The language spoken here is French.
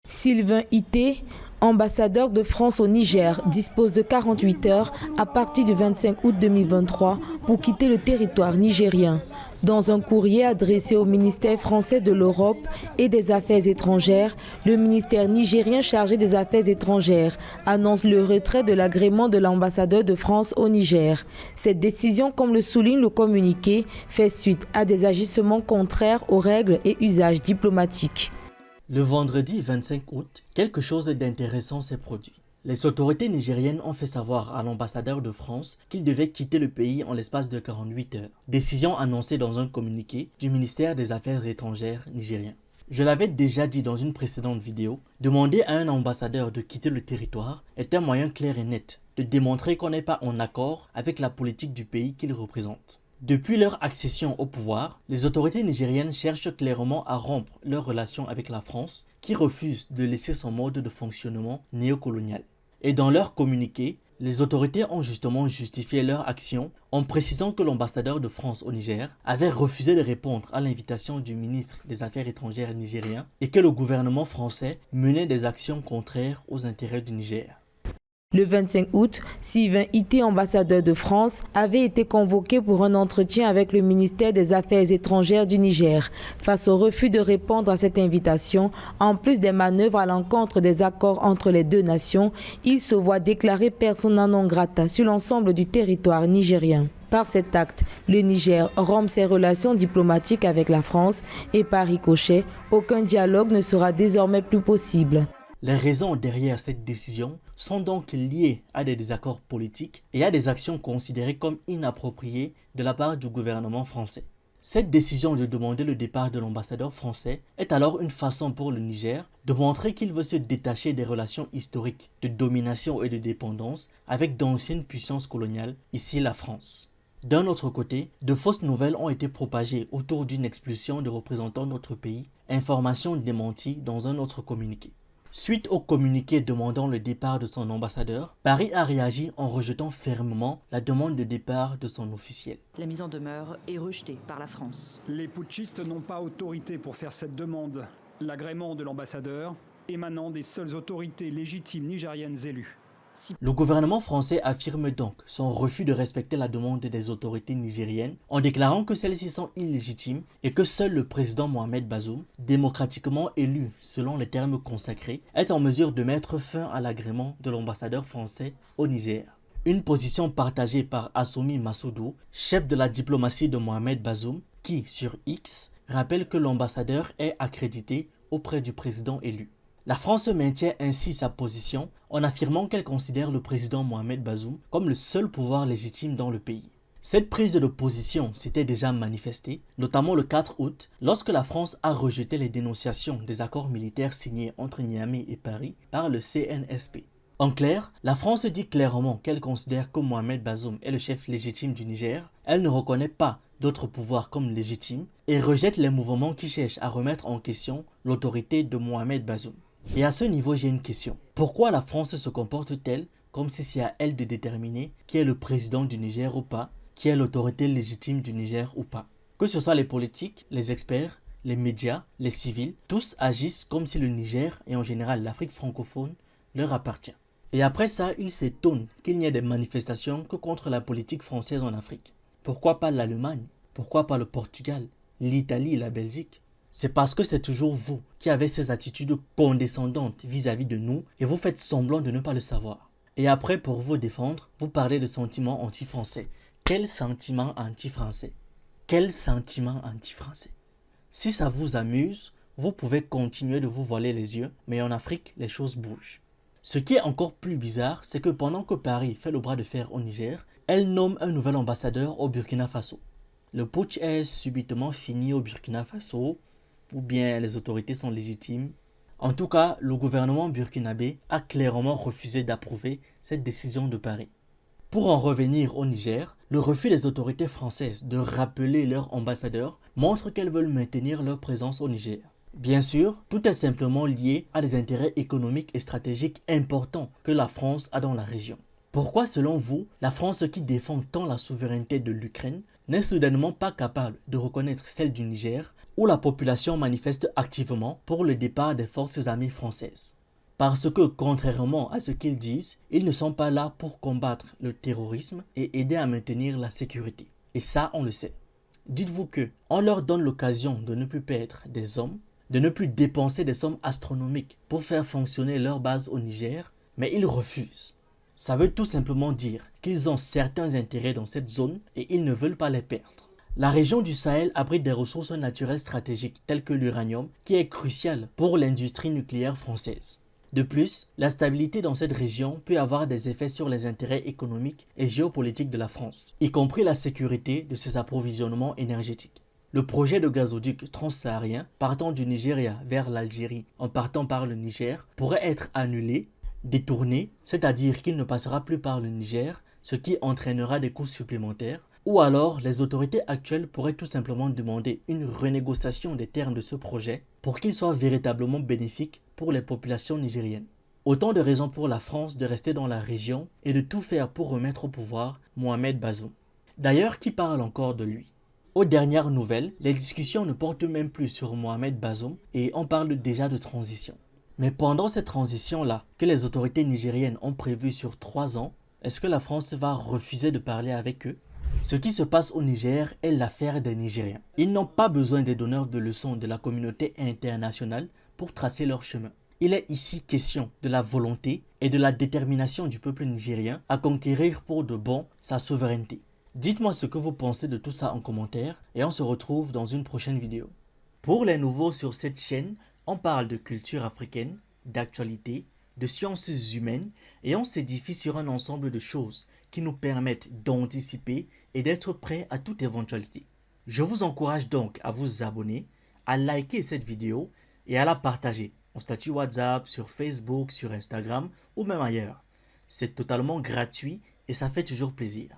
Sylvain Ité, ambassadeur de France au Niger, dispose de 48 heures à partir du 25 août 2023 pour quitter le territoire nigérien. Dans un courrier adressé au ministère français de l'Europe et des Affaires étrangères, le ministère nigérien chargé des Affaires étrangères annonce le retrait de l'agrément de l'ambassadeur de France au Niger. Cette décision, comme le souligne le communiqué, fait suite à des agissements contraires aux règles et usages diplomatiques. Le vendredi 25 août, quelque chose d'intéressant s'est produit. Les autorités nigériennes ont fait savoir à l'ambassadeur de France qu'il devait quitter le pays en l'espace de 48 heures. Décision annoncée dans un communiqué du ministère des Affaires étrangères nigérien. Je l'avais déjà dit dans une précédente vidéo, demander à un ambassadeur de quitter le territoire est un moyen clair et net de démontrer qu'on n'est pas en accord avec la politique du pays qu'il représente. Depuis leur accession au pouvoir, les autorités nigériennes cherchent clairement à rompre leurs relations avec la France, qui refuse de laisser son mode de fonctionnement néocolonial. Et dans leur communiqué, les autorités ont justement justifié leur action en précisant que l'ambassadeur de France au Niger avait refusé de répondre à l'invitation du ministre des Affaires étrangères nigérien et que le gouvernement français menait des actions contraires aux intérêts du Niger. Le 25 août, Sylvain Ité, ambassadeur de France, avait été convoqué pour un entretien avec le ministère des Affaires étrangères du Niger. Face au refus de répondre à cette invitation, en plus des manœuvres à l'encontre des accords entre les deux nations, il se voit déclarer persona non grata sur l'ensemble du territoire nigérien. Par cet acte, le Niger rompt ses relations diplomatiques avec la France et par ricochet, aucun dialogue ne sera désormais plus possible. Les raisons derrière cette décision sont donc liées à des désaccords politiques et à des actions considérées comme inappropriées de la part du gouvernement français. Cette décision de demander le départ de l'ambassadeur français est alors une façon pour le Niger de montrer qu'il veut se détacher des relations historiques de domination et de dépendance avec d'anciennes puissances coloniales, ici la France. D'un autre côté, de fausses nouvelles ont été propagées autour d'une expulsion de représentants de notre pays, information démentie dans un autre communiqué. Suite au communiqué demandant le départ de son ambassadeur, Paris a réagi en rejetant fermement la demande de départ de son officiel. La mise en demeure est rejetée par la France. Les putschistes n'ont pas autorité pour faire cette demande. L'agrément de l'ambassadeur émanant des seules autorités légitimes nigériennes élues. Le gouvernement français affirme donc son refus de respecter la demande des autorités nigériennes en déclarant que celles-ci sont illégitimes et que seul le président Mohamed Bazoum, démocratiquement élu selon les termes consacrés, est en mesure de mettre fin à l'agrément de l'ambassadeur français au Niger. Une position partagée par Assoumy Massoudou, chef de la diplomatie de Mohamed Bazoum, qui, sur X, rappelle que l'ambassadeur est accrédité auprès du président élu. La France maintient ainsi sa position en affirmant qu'elle considère le président Mohamed Bazoum comme le seul pouvoir légitime dans le pays. Cette prise de position s'était déjà manifestée, notamment le 4 août, lorsque la France a rejeté les dénonciations des accords militaires signés entre Niamey et Paris par le CNSP. En clair, la France dit clairement qu'elle considère que Mohamed Bazoum est le chef légitime du Niger, elle ne reconnaît pas d'autres pouvoirs comme légitimes et rejette les mouvements qui cherchent à remettre en question l'autorité de Mohamed Bazoum. Et à ce niveau, j'ai une question. Pourquoi la France se comporte-t-elle comme si c'est à elle de déterminer qui est le président du Niger ou pas, qui est l'autorité légitime du Niger ou pas? Que ce soit les politiques, les experts, les médias, les civils, tous agissent comme si le Niger et en général l'Afrique francophone leur appartient. Et après ça, ils s'étonnent qu'il n'y ait des manifestations que contre la politique française en Afrique. Pourquoi pas l'Allemagne? Pourquoi pas le Portugal, l'Italie et la Belgique? C'est parce que c'est toujours vous qui avez ces attitudes condescendantes vis-à-vis de nous et vous faites semblant de ne pas le savoir. Et après, pour vous défendre, vous parlez de sentiments anti-français. Quel sentiment anti-français? Quel sentiment anti-français? Si ça vous amuse, vous pouvez continuer de vous voiler les yeux, mais en Afrique, les choses bougent. Ce qui est encore plus bizarre, c'est que pendant que Paris fait le bras de fer au Niger, elle nomme un nouvel ambassadeur au Burkina Faso. Le putsch est subitement fini au Burkina Faso, ou bien les autorités sont légitimes. En tout cas, le gouvernement burkinabé a clairement refusé d'approuver cette décision de Paris. Pour en revenir au Niger, le refus des autorités françaises de rappeler leur ambassadeur montre qu'elles veulent maintenir leur présence au Niger. Bien sûr, tout est simplement lié à des intérêts économiques et stratégiques importants que la France a dans la région. Pourquoi, selon vous, la France qui défend tant la souveraineté de l'Ukraine n'est soudainement pas capable de reconnaître celle du Niger, où la population manifeste activement pour le départ des forces armées françaises. Parce que, contrairement à ce qu'ils disent, ils ne sont pas là pour combattre le terrorisme et aider à maintenir la sécurité. Et ça, on le sait. Dites-vous que on leur donne l'occasion de ne plus perdre des hommes, de ne plus dépenser des sommes astronomiques pour faire fonctionner leur base au Niger, mais ils refusent. Ça veut tout simplement dire qu'ils ont certains intérêts dans cette zone et ils ne veulent pas les perdre. La région du Sahel abrite des ressources naturelles stratégiques telles que l'uranium, qui est crucial pour l'industrie nucléaire française. De plus, la stabilité dans cette région peut avoir des effets sur les intérêts économiques et géopolitiques de la France, y compris la sécurité de ses approvisionnements énergétiques. Le projet de gazoduc transsaharien partant du Nigeria vers l'Algérie en partant par le Niger pourrait être annulé, détourné, c'est-à-dire qu'il ne passera plus par le Niger, ce qui entraînera des coûts supplémentaires, ou alors les autorités actuelles pourraient tout simplement demander une renégociation des termes de ce projet pour qu'il soit véritablement bénéfique pour les populations nigériennes. Autant de raisons pour la France de rester dans la région et de tout faire pour remettre au pouvoir Mohamed Bazoum. D'ailleurs, qui parle encore de lui? Aux dernières nouvelles, les discussions ne portent même plus sur Mohamed Bazoum et on parle déjà de transition. Mais pendant cette transition-là, que les autorités nigériennes ont prévue sur 3 ans, est-ce que la France va refuser de parler avec eux? Ce qui se passe au Niger est l'affaire des Nigériens. Ils n'ont pas besoin des donneurs de leçons de la communauté internationale pour tracer leur chemin. Il est ici question de la volonté et de la détermination du peuple nigérien à conquérir pour de bon sa souveraineté. Dites-moi ce que vous pensez de tout ça en commentaire et on se retrouve dans une prochaine vidéo. Pour les nouveaux sur cette chaîne, on parle de culture africaine, d'actualité, de sciences humaines et on s'édifie sur un ensemble de choses qui nous permettent d'anticiper et d'être prêts à toute éventualité. Je vous encourage donc à vous abonner, à liker cette vidéo et à la partager en statut WhatsApp, sur Facebook, sur Instagram ou même ailleurs. C'est totalement gratuit et ça fait toujours plaisir.